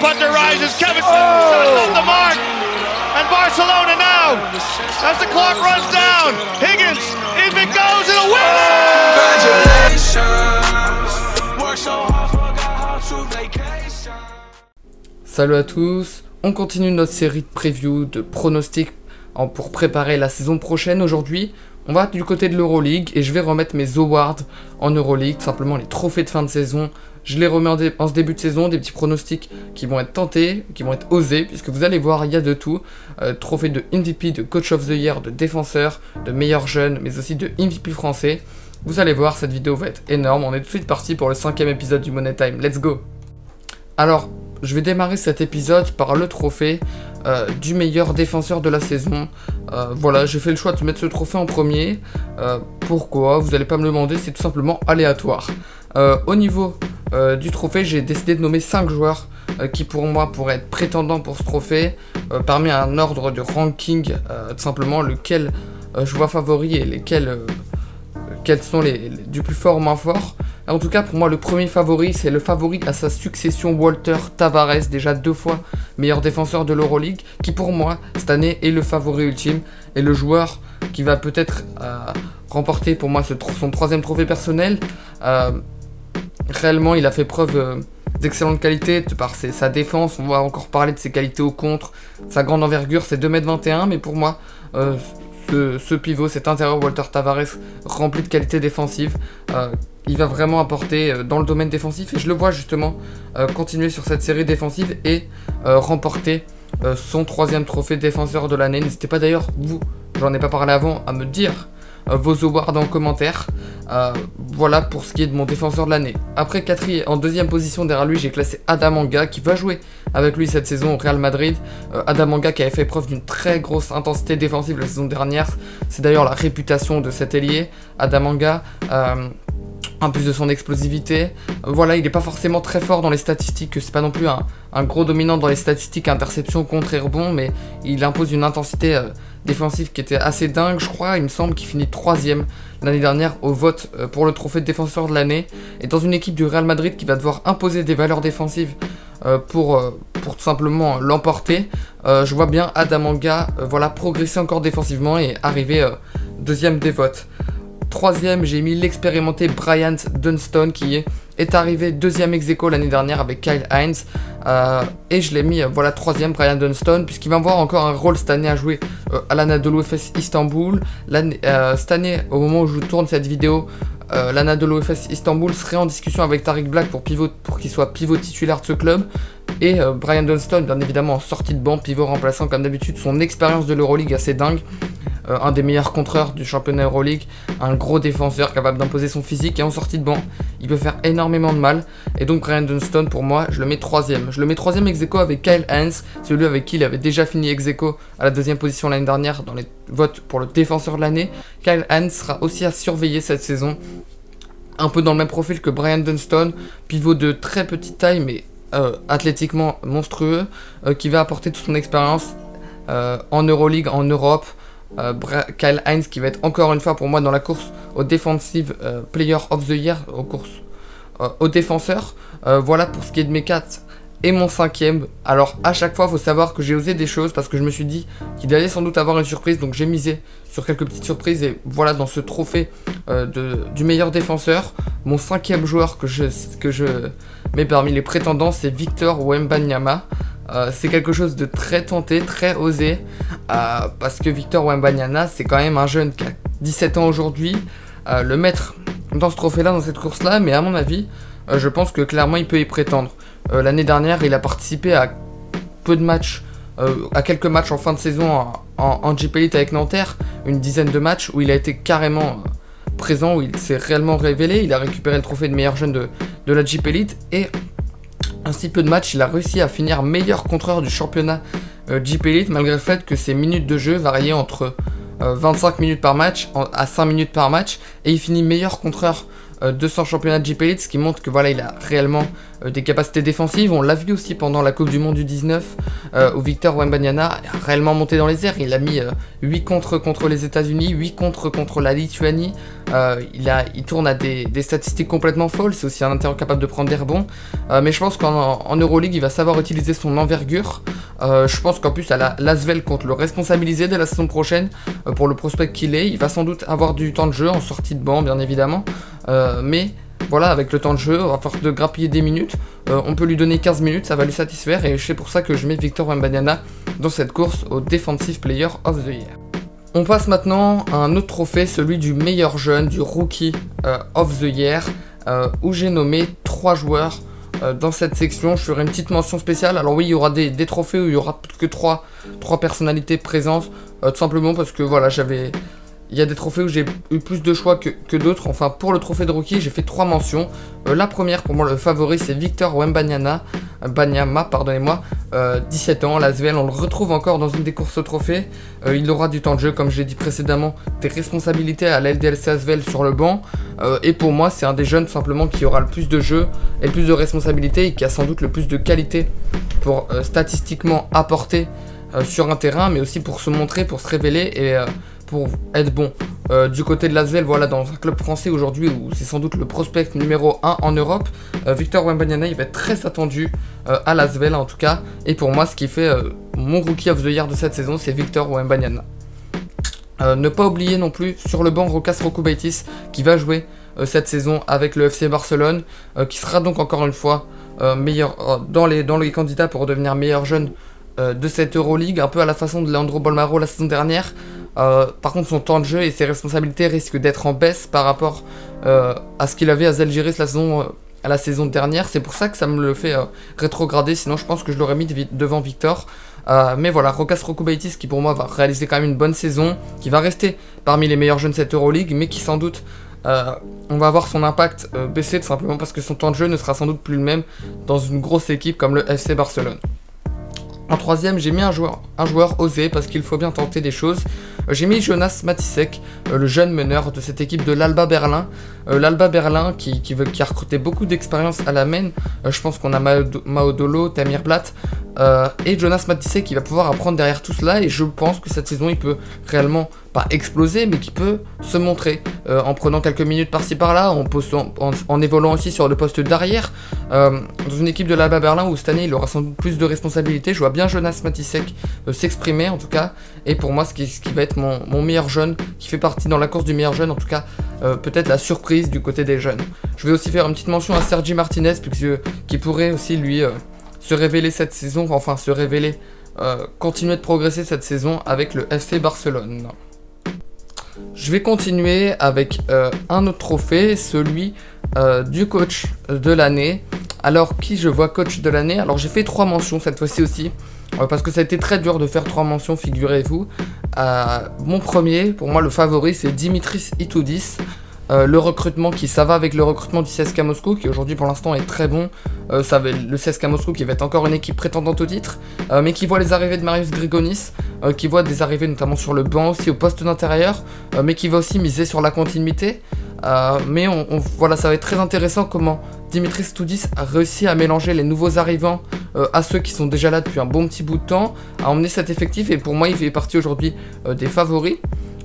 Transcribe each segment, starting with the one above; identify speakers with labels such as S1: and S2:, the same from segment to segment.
S1: punter rises. Kevin shot off the mark. And Barcelona now, as the clock runs down, Higgins, if it goes, it'll win it! Congratulations. Work so hard, forgot how to vacation.
S2: Salut à tous, on continue notre série de preview, de pronostics pour préparer la saison prochaine. Aujourd'hui, on va du côté de l'Euroleague et je vais remettre mes awards en Euroleague, tout simplement les trophées de fin de saison. Je les remets en ce début de saison, des petits pronostics qui vont être tentés, qui vont être osés, puisque vous allez voir, il y a de tout. Trophée de MVP, de Coach of the Year, de défenseur, de meilleur jeune, mais aussi de MVP français. Vous allez voir, cette vidéo va être énorme. On est tout de suite parti pour le 5e épisode du Money Time. Let's go! Alors, je vais démarrer cet épisode par le trophée du meilleur défenseur de la saison. Voilà, j'ai fait le choix de mettre ce trophée en premier. Pourquoi? Vous n'allez pas me le demander, c'est tout simplement aléatoire. Au niveau du trophée, j'ai décidé de nommer 5 joueurs qui pour moi pourraient être prétendants pour ce trophée, parmi un ordre de ranking, tout simplement lequel je vois favori et lesquels quels sont les du plus fort au moins fort. En tout cas, pour moi, le premier favori, c'est le favori à sa succession Walter Tavares, déjà 2 fois meilleur défenseur de l'Euroleague, qui pour moi, cette année, est le favori ultime, et le joueur qui va peut-être remporter pour moi son 3e trophée personnel. Réellement, il a fait preuve d'excellente qualité par sa défense. On va encore parler de ses qualités au contre, sa grande envergure, c'est 2m21, mais pour moi, ce pivot, cet intérieur Walter Tavares rempli de qualités défensives, il va vraiment apporter dans le domaine défensif et je le vois justement continuer sur cette série défensive et remporter son 3e trophée défenseur de l'année. N'hésitez pas d'ailleurs, vous, j'en ai pas parlé avant, à me dire vos awards en commentaire. Voilà pour ce qui est de mon défenseur de l'année. Après, en 2e position derrière lui, j'ai classé Adam Anga qui va jouer avec lui cette saison au Real Madrid. Adam Anga qui avait fait preuve d'une très grosse intensité défensive la saison dernière. C'est d'ailleurs la réputation de cet ailier. Adam Anga, en plus de son explosivité, voilà, il n'est pas forcément très fort dans les statistiques, c'est pas non plus un gros dominant dans les statistiques, interception, contre et rebond, mais il impose une intensité défensive qui était assez dingue, je crois. Il me semble qu'il finit 3e l'année dernière au vote pour le trophée de défenseur de l'année, et dans une équipe du Real Madrid qui va devoir imposer des valeurs défensives pour tout simplement l'emporter. Je vois bien Adam Anga voilà, progresser encore défensivement et arriver 2e des votes. 3e, j'ai mis l'expérimenté Bryant Dunston qui est arrivé 2e ex-aequo l'année dernière avec Kyle Hines. Et je l'ai mis, voilà, 3e Bryant Dunston, puisqu'il va avoir encore un rôle cette année à jouer à l'Anadolu Efes Istanbul. Cette année, au moment où je vous tourne cette vidéo, l'Anadolu Efes Istanbul serait en discussion avec Tariq Black pour qu'il soit pivot titulaire de ce club. Et Bryant Dunston, bien évidemment, en sortie de banc, pivot remplaçant comme d'habitude, son expérience de l'Euroleague assez dingue. Un des meilleurs contreurs du championnat Euroleague, un gros défenseur capable d'imposer son physique et en sortie de banc, il peut faire énormément de mal. Et donc Bryant Dunston, pour moi, je le mets 3e. Je le mets 3e ex-aequo avec Kyle Hines, celui avec qui il avait déjà fini ex-aequo à la 2e position l'année dernière dans les votes pour le défenseur de l'année. Kyle Hines sera aussi à surveiller cette saison, un peu dans le même profil que Bryant Dunston, pivot de très petite taille mais athlétiquement monstrueux, qui va apporter toute son expérience en Euroleague, en Europe. Kyle Hines qui va être encore une fois pour moi dans la course au Defensive Player of the Year, au défenseur. Voilà pour ce qui est de mes 4 et mon 5e. Alors à chaque fois il faut savoir que j'ai osé des choses parce que je me suis dit qu'il allait sans doute avoir une surprise, donc j'ai misé sur quelques petites surprises. Et voilà, dans ce trophée du meilleur défenseur, mon 5e joueur que je mets parmi les prétendants, c'est Victor Wembanyama. C'est quelque chose de très tenté, très osé, parce que Victor Wembanyama, c'est quand même un jeune qui a 17 ans aujourd'hui, le mettre dans ce trophée-là, dans cette course-là, mais à mon avis, je pense que clairement il peut y prétendre. L'année dernière, il a participé à peu de matchs, à quelques matchs en fin de saison en Jeep Elite avec Nanterre, une dizaine de matchs où il a été carrément présent, où il s'est réellement révélé. Il a récupéré le trophée de meilleur jeune de la Jeep Elite et en si peu de matchs, il a réussi à finir meilleur contreur du championnat Jeep Elite, malgré le fait que ses minutes de jeu variaient entre 25 minutes par match à 5 minutes par match, et il finit meilleur contreur de son championnat de JP Elite, ce qui montre que voilà, il a réellement des capacités défensives. On l'a vu aussi pendant la Coupe du Monde du 19, où Victor Wembanyama a réellement monté dans les airs. Il a mis 8 contre les États-Unis, 8 contre la Lituanie. Il tourne à des statistiques complètement folles. C'est aussi un intérieur capable de prendre des rebonds. Mais je pense qu'en Euroleague, il va savoir utiliser son envergure. Je pense qu'en plus, l'Asvel compte le responsabiliser dès la saison prochaine pour le prospect qu'il est. Il va sans doute avoir du temps de jeu en sortie de banc, bien évidemment. Mais voilà, avec le temps de jeu, à force de grappiller des minutes, on peut lui donner 15 minutes, ça va lui satisfaire. Et c'est pour ça que je mets Victor Wembanyama dans cette course au Defensive Player of the Year. On passe maintenant à un autre trophée, celui du meilleur jeune, du Rookie of the Year, où j'ai nommé 3 joueurs dans cette section. Je ferai une petite mention spéciale. Alors oui, il y aura des trophées où il y aura que 3 personnalités présentes, tout simplement parce que voilà, il y a des trophées où j'ai eu plus de choix que d'autres. Enfin, pour le trophée de rookie, j'ai fait 3 mentions. La première, pour moi, le favori, c'est Victor Wembanyama, 17 ans, l'Asvel, on le retrouve encore dans une des courses au trophée. Il aura du temps de jeu, comme j'ai dit précédemment, des responsabilités à la LDLC Asvel sur le banc. Et pour moi, c'est un des jeunes, tout simplement, qui aura le plus de jeu et le plus de responsabilités et qui a sans doute le plus de qualité pour statistiquement apporter sur un terrain, mais aussi pour se montrer, pour se révéler et pour être bon. Du côté de l'Asvel, voilà, dans un club français aujourd'hui où c'est sans doute le prospect numéro 1 en Europe, Victor Wembanyama, il va être très attendu à l'Asvel en tout cas. Et pour moi, ce qui fait mon Rookie of the Year de cette saison, c'est Victor Wembanyama. Ne pas oublier non plus sur le banc Rokas Rokubaitis qui va jouer cette saison avec le FC Barcelone, qui sera donc encore une fois meilleur dans les candidats pour devenir meilleur jeune de cette Euroleague, un peu à la façon de Leandro Bolmaro la saison dernière. Par contre, son temps de jeu et ses responsabilités risquent d'être en baisse par rapport à ce qu'il avait à Zalgiris la saison dernière. C'est pour ça que ça me le fait rétrograder, sinon je pense que je l'aurais mis devant Victor. Mais voilà, Rokas Rokubaitis qui pour moi va réaliser quand même une bonne saison, qui va rester parmi les meilleurs jeunes de cette Euroleague, mais qui sans doute on va voir son impact baisser tout simplement parce que son temps de jeu ne sera sans doute plus le même dans une grosse équipe comme le FC Barcelone. En troisième, j'ai mis un joueur osé parce qu'il faut bien tenter des choses. J'ai mis Jonas Matisek, le jeune meneur de cette équipe de l'Alba Berlin. L'Alba Berlin qui a recruté beaucoup d'expérience à la main. Je pense qu'on a Maodolo, Tamir Blatt et Jonas Matisek qui va pouvoir apprendre derrière tout cela. Et je pense que cette saison, il peut réellement pas exploser, mais qui peut se montrer en prenant quelques minutes par-ci par-là, en évoluant aussi sur le poste d'arrière. Dans une équipe de l'Alba Berlin où cette année il aura sans doute plus de responsabilités, je vois bien Jonas Matisek s'exprimer en tout cas, et pour moi ce qui va être mon meilleur jeune, qui fait partie dans la course du meilleur jeune, en tout cas peut-être la surprise du côté des jeunes. Je vais aussi faire une petite mention à Sergi Martinez, qui pourrait aussi lui se révéler cette saison, enfin se révéler, continuer de progresser cette saison avec le FC Barcelone. Je vais continuer avec un autre trophée, celui du coach de l'année. Alors, qui je vois coach de l'année? Alors, j'ai fait 3 mentions cette fois-ci aussi, parce que ça a été très dur de faire 3 mentions, figurez-vous. Mon premier, pour moi, le favori, c'est Dimitris Itoudis. Le recrutement ça va avec le recrutement du CSKA Moscou qui aujourd'hui pour l'instant est très bon. Le CSKA Moscou qui va être encore une équipe prétendante au titre, mais qui voit les arrivées de Marius Grigonis, qui voit des arrivées notamment sur le banc aussi au poste d'intérieur, mais qui va aussi miser sur la continuité. Mais voilà, ça va être très intéressant comment Dimitris Itoudis a réussi à mélanger les nouveaux arrivants à ceux qui sont déjà là depuis un bon petit bout de temps, à emmener cet effectif, et pour moi il fait partie aujourd'hui des favoris.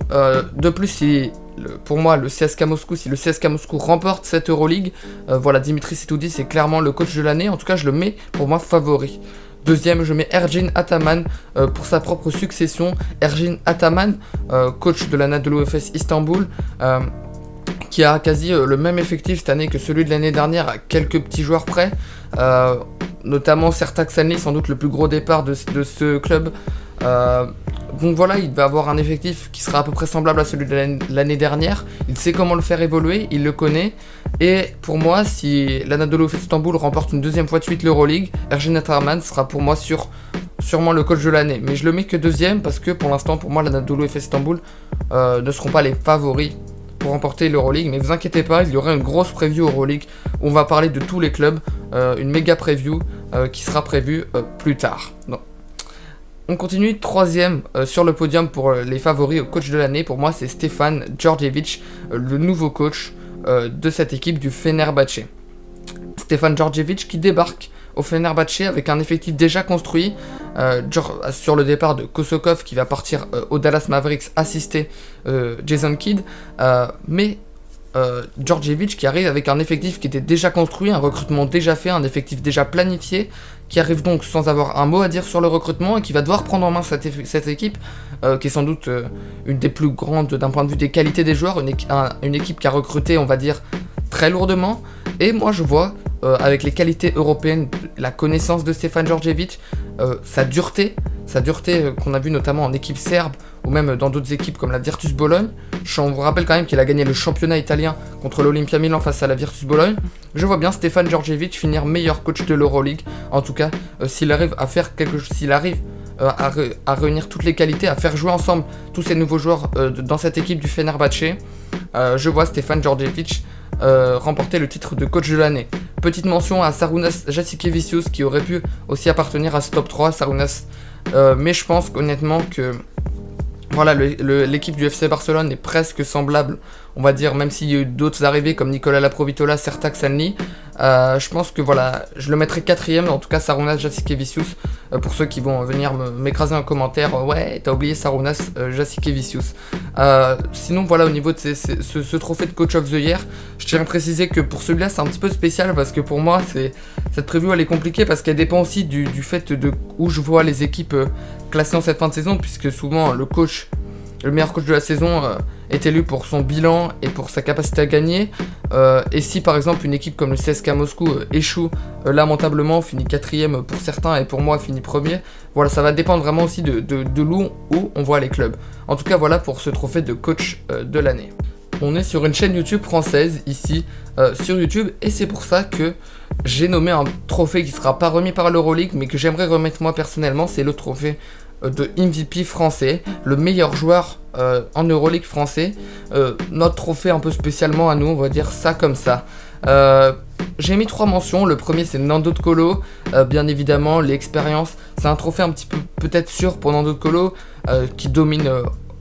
S2: De plus, pour moi, le CSKA Moscou, si le CSKA Moscou remporte cette Euroleague, voilà, Dimitris Itoudis est clairement le coach de l'année. En tout cas, je le mets pour moi favori. Deuxième, je mets Ergin Ataman pour sa propre succession. Ergin Ataman, coach de l'Anadolu Efes Istanbul, qui a quasi le même effectif cette année que celui de l'année dernière, à quelques petits joueurs près, notamment Sertak Sanli, sans doute le plus gros départ de ce club. Donc voilà, il va avoir un effectif qui sera à peu près semblable à celui de l'année dernière. Il sait comment le faire évoluer, il le connaît. Et pour moi, si l'Anadolu Efes Istanbul remporte une deuxième fois de suite l'Euroleague, Ergin Ataman sera pour moi sûrement le coach de l'année. Mais je le mets que deuxième parce que pour l'instant, pour moi, l'Anadolu Efes Istanbul ne seront pas les favoris pour remporter l'Euroleague. Mais vous inquiétez pas, il y aura une grosse preview Euroleague où on va parler de tous les clubs. Une méga preview qui sera prévue plus tard. Donc, on continue, troisième sur le podium pour les favoris au coach de l'année. Pour moi, c'est Stefan Djordjevic, le nouveau coach de cette équipe du Fenerbahçe. Stefan Djordjevic qui débarque au Fenerbahçe avec un effectif déjà construit, sur le départ de Kosokov qui va partir au Dallas Mavericks assister Jason Kidd, mais Djordjevic qui arrive avec un effectif qui était déjà construit, un recrutement déjà fait, un effectif déjà planifié, qui arrive donc sans avoir un mot à dire sur le recrutement et qui va devoir prendre en main cette équipe, qui est sans doute une des plus grandes d'un point de vue des qualités des joueurs, une équipe qui a recruté, on va dire, très lourdement. Et moi je vois, avec les qualités européennes, la connaissance de Stefan Djordjevic, sa dureté qu'on a vu notamment en équipe serbe ou même dans d'autres équipes comme la Virtus Bologne. On vous rappelle quand même qu'il a gagné le championnat italien contre l'Olympia Milan face à la Virtus Bologne. Je vois bien Stefan Djordjevic finir meilleur coach de l'Euroleague. En tout cas, s'il arrive à faire quelque chose, s'il arrive à réunir toutes les qualités, à faire jouer ensemble tous ces nouveaux joueurs dans cette équipe du Fenerbahçe, je vois Stefan Djordjevic remporter le titre de coach de l'année. Petite mention à Sarunas Jasikevicius qui aurait pu aussi appartenir à ce top 3, Sarunas, mais je pense honnêtement que voilà, l'équipe du FC Barcelone est presque semblable, on va dire, même s'il y a eu d'autres arrivées comme Nicolas Laprovitola, Sertac Sanli. Je pense que voilà, je le mettrai 4ème, en tout cas Sarunas Jasikevicius, pour ceux qui vont venir m'écraser en commentaire, ouais, t'as oublié Sarunas Jasikevicius. Sinon voilà, au niveau de ce trophée de Coach of the Year, je tiens à préciser que pour celui-là c'est un petit peu spécial parce que pour moi cette preview elle est compliquée parce qu'elle dépend aussi du fait de où je vois les équipes classées en cette fin de saison, puisque souvent le meilleur coach de la saison est élu pour son bilan et pour sa capacité à gagner. Et si par exemple une équipe comme le CSKA Moscou échoue lamentablement, finit 4ème pour certains et pour moi finit 1er, voilà, ça va dépendre vraiment aussi de où on voit les clubs. En tout cas voilà pour ce trophée de coach de l'année. On est sur une chaîne YouTube française ici sur YouTube et c'est pour ça que j'ai nommé un trophée qui sera pas remis par l'Euroleague mais que j'aimerais remettre moi personnellement, c'est le trophée de MVP français, le meilleur joueur en Euroleague français, notre trophée un peu spécialement à nous, on va dire ça comme ça. J'ai mis 3 mentions, le premier c'est Nando De Colo, bien évidemment l'expérience, c'est un trophée un petit peu peut-être sûr pour Nando De Colo, qui domine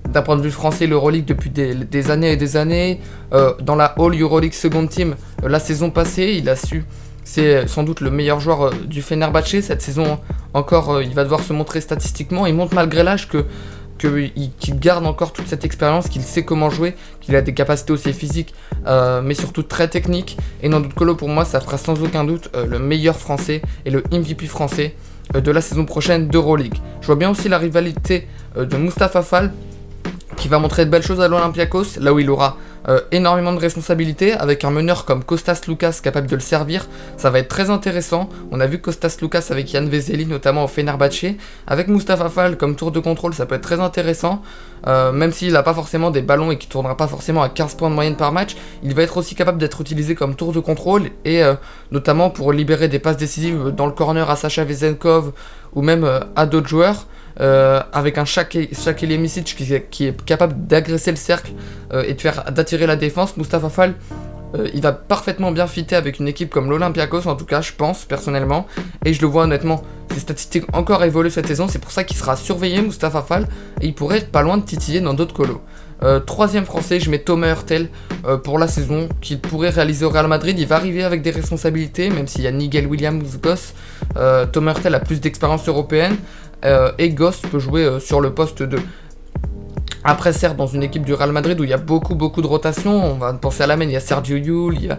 S2: d'un point de vue français l'Euroleague depuis des années et des années, dans la All Euroleague Second Team la saison passée, il a su. C'est sans doute le meilleur joueur du Fenerbahçe. Cette saison encore, il va devoir se montrer statistiquement. Il montre malgré l'âge qu'il garde encore toute cette expérience, qu'il sait comment jouer, qu'il a des capacités aussi physiques, mais surtout très techniques. Et Nando De Colo, pour moi, ça fera sans aucun doute le meilleur français et le MVP français de la saison prochaine d'Euroleague. Je vois bien aussi la rivalité de Mustapha Fall, qui va montrer de belles choses à l'Olympiakos, là où il aura énormément de responsabilités, avec un meneur comme Kostas Loukas capable de le servir. Ça va être très intéressant. On a vu Kostas Loukas avec Jan Vesely notamment au Fenerbahçe, avec Mustapha Fall comme tour de contrôle, ça peut être très intéressant, même s'il n'a pas forcément des ballons et qu'il ne tournera pas forcément à 15 points de moyenne par match, il va être aussi capable d'être utilisé comme tour de contrôle et notamment pour libérer des passes décisives dans le corner à Sacha Vezenkov ou même à d'autres joueurs. Avec un Shakili Misic qui est capable d'agresser le cercle et d'attirer la défense. Mustapha Fall, il va parfaitement bien fitter avec une équipe comme l'Olympiakos, en tout cas je pense personnellement, et je le vois honnêtement, ses statistiques encore évoluent cette saison, c'est pour ça qu'il sera surveillé Mustapha Fall, et il pourrait être pas loin de titiller dans d'autres colos. 3ème français, je mets Thomas Hurtel pour la saison qu'il pourrait réaliser au Real Madrid. Il va arriver avec des responsabilités, même s'il y a Nigel Williams-Goss. Thomas Hurtel a plus d'expérience européenne et Goss peut jouer sur le poste de. Après, certes, dans une équipe du Real Madrid où il y a beaucoup de rotation, on va penser à la main, il y a Sergio Llull, il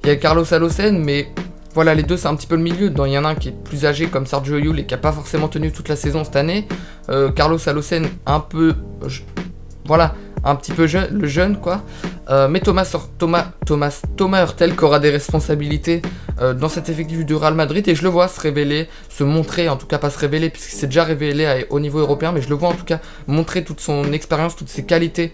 S2: y a Carlos Alocen, mais voilà, les deux c'est un petit peu le milieu. Il y en a un qui est plus âgé comme Sergio Llull et qui n'a pas forcément tenu toute la saison cette année. Carlos Alocen, un peu. Voilà, un petit peu le jeune quoi. Mais Thomas Hurtel qui aura des responsabilités dans cet effectif du Real Madrid et je le vois se révéler, se montrer, en tout cas pas se révéler puisqu'il s'est déjà révélé au niveau européen, mais je le vois en tout cas montrer toute son expérience, toutes ses qualités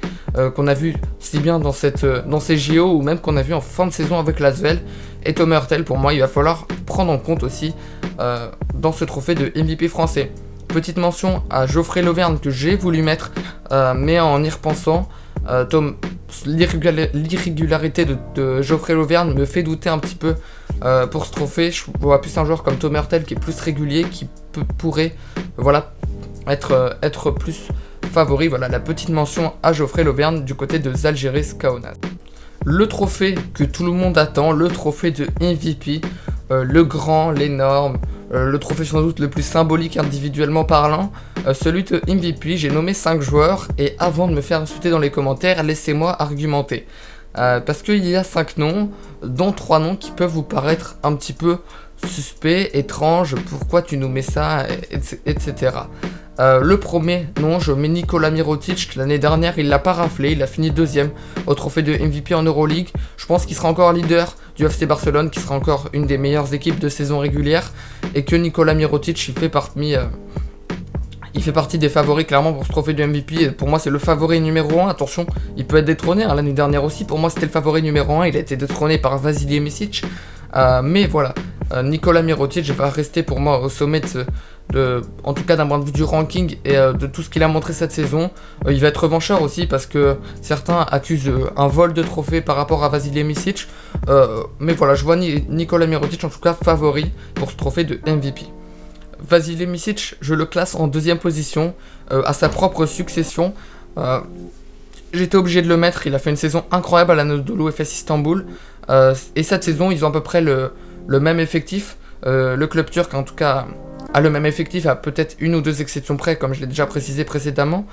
S2: qu'on a vu si bien dans ces JO ou même qu'on a vu en fin de saison avec l'Asvel. Et Thomas Hurtel, pour moi il va falloir prendre en compte aussi dans ce trophée de MVP français. Petite mention à Geoffrey Lauvergne que j'ai voulu mettre, mais en y repensant, l'irrégularité de Geoffrey Lauvergne me fait douter un petit peu pour ce trophée. Je vois plus un joueur comme Thomas Hurtel qui est plus régulier, qui pourrait être plus favori. Voilà la petite mention à Geoffrey Lauvergne du côté de Zalgiris Kaunas. le trophée que tout le monde attend, le trophée de MVP, le grand, l'énorme, le trophée sans doute le plus symbolique individuellement parlant, celui de MVP. J'ai nommé 5 joueurs et avant de me faire insulter dans les commentaires, laissez-moi argumenter. Parce qu'il y a 5 noms, dont 3 noms qui peuvent vous paraître un petit peu suspects, étranges, pourquoi tu nous mets ça, etc. Le premier nom, je mets Nikola Mirotic. L'année dernière, il l'a pas raflé, il a fini 2ème au trophée de MVP en Euroleague. Je pense qu'il sera encore leader du FC Barcelone, qui sera encore une des meilleures équipes de saison régulière, et que Nikola Mirotic, il fait partie des favoris clairement pour ce trophée de MVP. Et pour moi, c'est le favori numéro 1. Attention, il peut être détrôné. L'année dernière aussi, pour moi, c'était le favori numéro 1. Il a été détrôné par Vasilije Micic. Mais voilà, Nikola Mirotic va rester pour moi au sommet en tout cas d'un point de vue du ranking et de tout ce qu'il a montré cette saison. Il va être revancheur aussi parce que certains accusent un vol de trophée par rapport à Vasilije Micic. Mais voilà, je vois Nikola Mirotic en tout cas favori pour ce trophée de MVP. Vasilije Micic, je le classe en 2ème position, à sa propre succession. J'étais obligé de le mettre, il a fait une saison incroyable à l'Anadolu Efes Istanbul. Et cette saison, ils ont à peu près le même effectif. Le club turc, en tout cas, a le même effectif, à peut-être une ou deux exceptions près, comme je l'ai déjà précisé précédemment.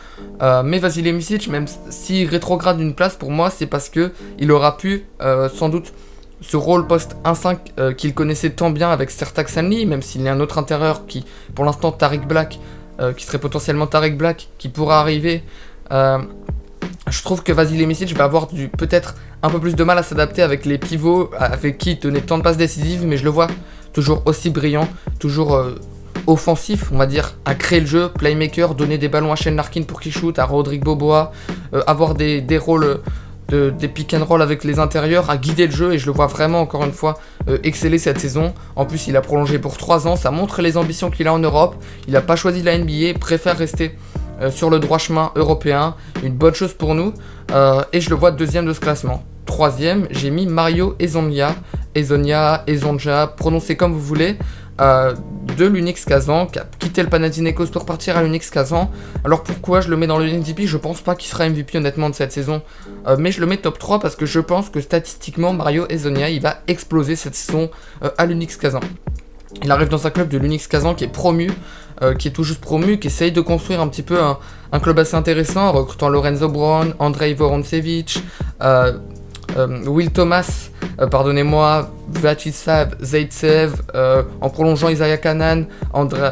S2: Mais Vasilije Micic, même s'il rétrograde une place, pour moi, c'est parce qu'il aura pu, sans doute, ce rôle poste 1-5 qu'il connaissait tant bien avec Sertac Sanli, même s'il y a un autre intérieur qui, pour l'instant, Tariq Black, qui serait potentiellement Tariq Black, qui pourra arriver. Je trouve que Vasilije Micic va avoir peut-être un peu plus de mal à s'adapter avec les pivots avec qui il tenait tant de passes décisives, mais je le vois toujours aussi brillant, toujours offensif, on va dire, à créer le jeu, playmaker, donner des ballons à Shane Larkin pour qu'il shoot, à Rodrigue Boboa, avoir des rôles des pick and roll avec les intérieurs, à guider le jeu, et je le vois vraiment encore une fois exceller cette saison. En plus, il a prolongé pour 3 ans, ça montre les ambitions qu'il a en Europe. Il n'a pas choisi la NBA, préfère rester sur le droit chemin européen, une bonne chose pour nous, et je le vois 2ème de ce classement. 3ème, j'ai mis Mario Hezonja, prononcez comme vous voulez, de l'Unix Kazan, qui a quitté le Panathinaikos pour partir à l'Unix Kazan. Alors pourquoi je le mets dans le MVP? Je pense pas qu'il sera MVP honnêtement de cette saison, mais je le mets top 3 parce que je pense que statistiquement Mario Hezonja, il va exploser cette saison à l'Unix Kazan. Il arrive dans un club de l'Unix Kazan qui est promu, qui est tout juste promu, qui essaye de construire un petit peu un club assez intéressant en recrutant Lorenzo Brown, Andrei Vorontsevich, Will Thomas, Vyacheslav Zaitsev, en prolongeant Isaiah Kanan, Andrei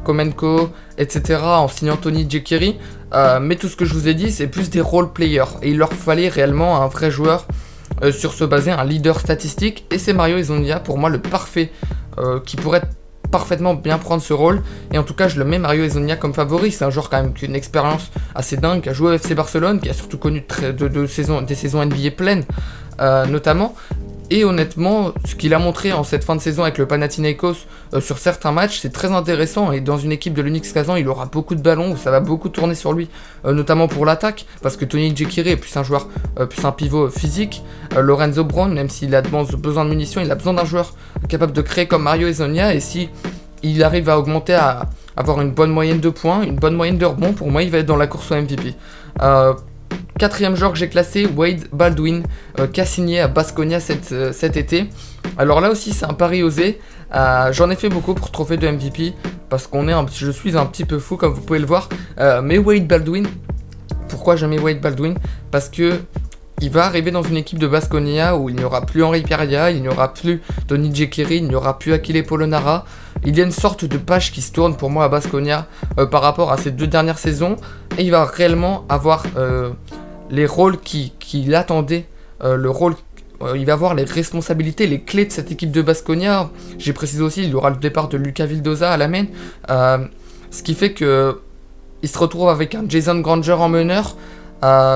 S2: Komenko, etc., en signant Tony Jekiri. Mais tout ce que je vous ai dit, c'est plus des role players. Et il leur fallait réellement un vrai joueur sur ce basé, un leader statistique. Et c'est Mario Hezonja, pour moi, le parfait, qui pourrait parfaitement bien prendre ce rôle. Et en tout cas, je le mets Mario Hezonja comme favori. C'est un joueur quand même qui a une expérience assez dingue, qui a joué au FC Barcelone, qui a surtout connu des saisons NBA pleines, notamment. Et honnêtement, ce qu'il a montré en cette fin de saison avec le Panathinaikos sur certains matchs, c'est très intéressant. Et dans une équipe de l'Unix Kazan, il aura beaucoup de ballons, ça va beaucoup tourner sur lui, notamment pour l'attaque, parce que Tony Jekiri est plus un joueur, plus un pivot physique. Lorenzo Brown, même s'il a besoin de munitions, il a besoin d'un joueur capable de créer comme Mario Hezonja. Et si il arrive à augmenter, à avoir une bonne moyenne de points, une bonne moyenne de rebonds, pour moi, il va être dans la course au MVP. 4ème joueur que j'ai classé, Wade Baldwin, qui a signé à Baskonia cet été. Alors là aussi, c'est un pari osé. J'en ai fait beaucoup pour trophée de MVP, parce je suis un petit peu fou, comme vous pouvez le voir. Mais Wade Baldwin, pourquoi je mets Wade Baldwin? Parce que il va arriver dans une équipe de Baskonia où il n'y aura plus Henri Peria, il n'y aura plus Tony Jekiri, il n'y aura plus Achille Polonara. Il y a une sorte de page qui se tourne pour moi à Baskonia par rapport à ces 2 dernières saisons. Et il va réellement avoir les rôles qu'il attendait, il va avoir les responsabilités, les clés de cette équipe de Baskonia. J'ai précisé aussi, il y aura le départ de Luca Vildoza à la main, ce qui fait que il se retrouve avec un Jason Granger en meneur,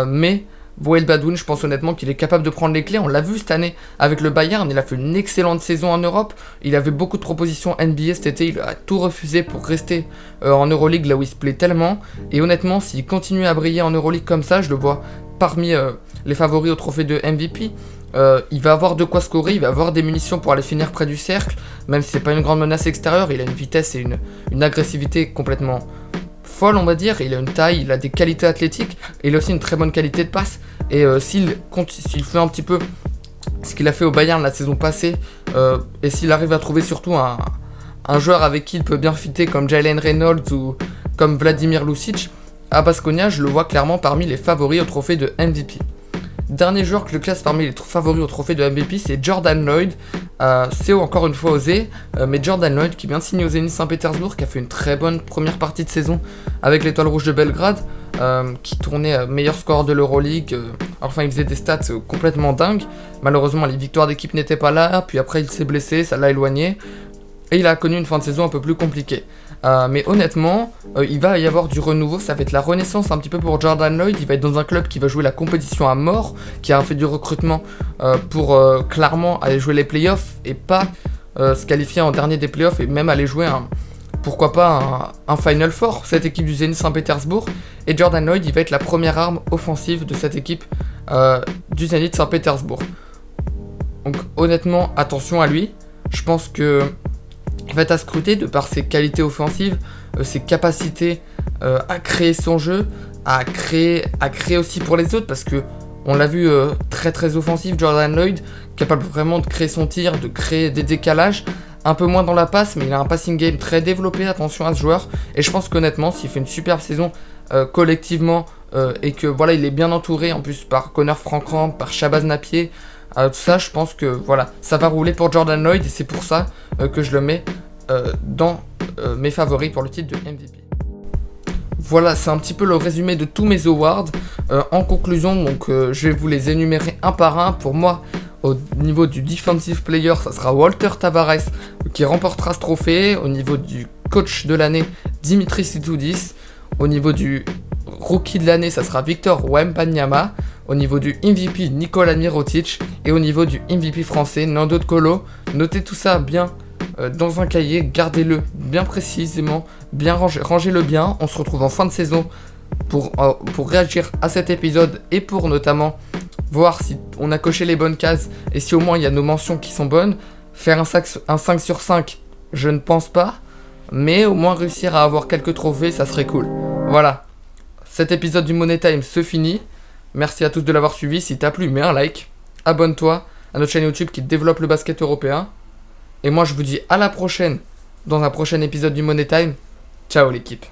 S2: mais Wade Baldwin, je pense honnêtement qu'il est capable de prendre les clés. On l'a vu cette année avec le Bayern, il a fait une excellente saison en Europe. Il avait beaucoup de propositions NBA cet été, il a tout refusé pour rester en Euroleague, là où il se plaît tellement. Et honnêtement, s'il continue à briller en Euroleague comme ça, je le vois parmi les favoris au trophée de MVP. Il va avoir de quoi scorer, il va avoir des munitions pour aller finir près du cercle, même si c'est pas une grande menace extérieure. Il a une vitesse et une agressivité complètement folle, on va dire. Il a une taille, il a des qualités athlétiques, et il a aussi une très bonne qualité de passe. Et s'il fait un petit peu ce qu'il a fait au Bayern la saison passée, et s'il arrive à trouver surtout un joueur avec qui il peut bien fitter comme Jalen Reynolds ou comme Vladimir Lucic, à Baskonia, je le vois clairement parmi les favoris au trophée de MVP. Dernier joueur que je classe parmi les favoris au trophée de MVP, c'est Jordan Lloyd. C'est encore une fois osé, mais Jordan Lloyd qui vient de signer au Zénith Saint-Pétersbourg, qui a fait une très bonne première partie de saison avec l'Étoile Rouge de Belgrade, qui tournait meilleur score de l'Euroleague. Enfin, il faisait des stats complètement dingues. Malheureusement, les victoires d'équipe n'étaient pas là, puis après il s'est blessé, ça l'a éloigné. Et il a connu une fin de saison un peu plus compliquée. Mais honnêtement, il va y avoir du renouveau, ça va être la renaissance un petit peu pour Jordan Lloyd. Il va être dans un club qui va jouer la compétition à mort, qui a fait du recrutement pour clairement aller jouer les playoffs et pas se qualifier en dernier des playoffs et même aller jouer pourquoi pas un Final Four, cette équipe du Zénith Saint-Pétersbourg. Et Jordan Lloyd, il va être la première arme offensive de cette équipe du Zénith Saint-Pétersbourg. Donc honnêtement, attention à lui. Je pense que il va être à scruter de par ses qualités offensives, ses capacités à créer son jeu, à créer aussi pour les autres, parce que on l'a vu très très offensif, Jordan Lloyd, capable vraiment de créer son tir, de créer des décalages, un peu moins dans la passe, mais il a un passing game très développé, attention à ce joueur, et je pense qu'honnêtement, s'il fait une superbe saison collectivement, et que voilà, il est bien entouré en plus par Connor Francramp, par Shabazz Napier, tout ça, je pense que voilà, ça va rouler pour Jordan Lloyd, et c'est pour ça que je le mets dans mes favoris pour le titre de MVP. Voilà, c'est un petit peu le résumé de tous mes awards. En conclusion, donc, je vais vous les énumérer un par un. Pour moi, au niveau du Defensive Player, ça sera Walter Tavares qui remportera ce trophée. Au niveau du Coach de l'année, Dimitris Itoudis. Au niveau du Rookie de l'année, ça sera Victor Wembanyama. Au niveau du MVP, Nikola Mirotic. Et au niveau du MVP français, Nando De Colo. Notez tout ça bien dans un cahier, gardez-le bien précisément, bien rangez-le bien. On se retrouve en fin de saison pour réagir à cet épisode et pour notamment voir si on a coché les bonnes cases et si au moins il y a nos mentions qui sont bonnes. Faire un 5 sur 5, je ne pense pas, mais au moins réussir à avoir quelques trophées, ça serait cool. Voilà, cet épisode du Money Time se finit. Merci à tous de l'avoir suivi. Si t'as plu, mets un like, abonne-toi à notre chaîne YouTube qui développe le basket européen. Et moi je vous dis à la prochaine dans un prochain épisode du Money Time. Ciao l'équipe.